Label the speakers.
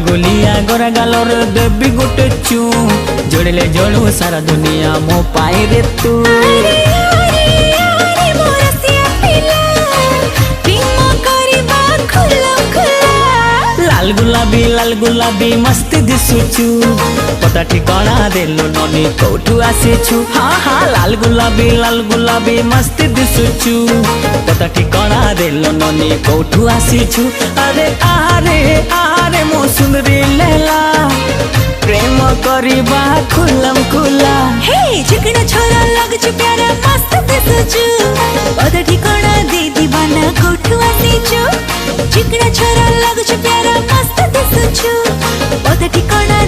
Speaker 1: गुलगुलिया गोरा गालर देवी गोटे चू जोड़ले जोड़ू सारा दुनिया मो पाई रे तू। लाल गुलाबी मस्ती दिसुचु पता ठिकाना देलो ननी कोठू आसीछु। हाँ हाँ लाल गुलाबी मस्ती दिसुचु पता ठिकाना देलो ननी कोठू आसीछु। अरे आरे आरे मो सुंदरी लैला प्रेम करिबा खुलम खुला।
Speaker 2: हे चिकना छोरा लगछु प्यारा मस्त दिसुचु पता ठिकाना दे दीवाना कोठू आसीछु। चिकना छोरा लगछु प्यारा मस्त दिसुचु पता ठिकाना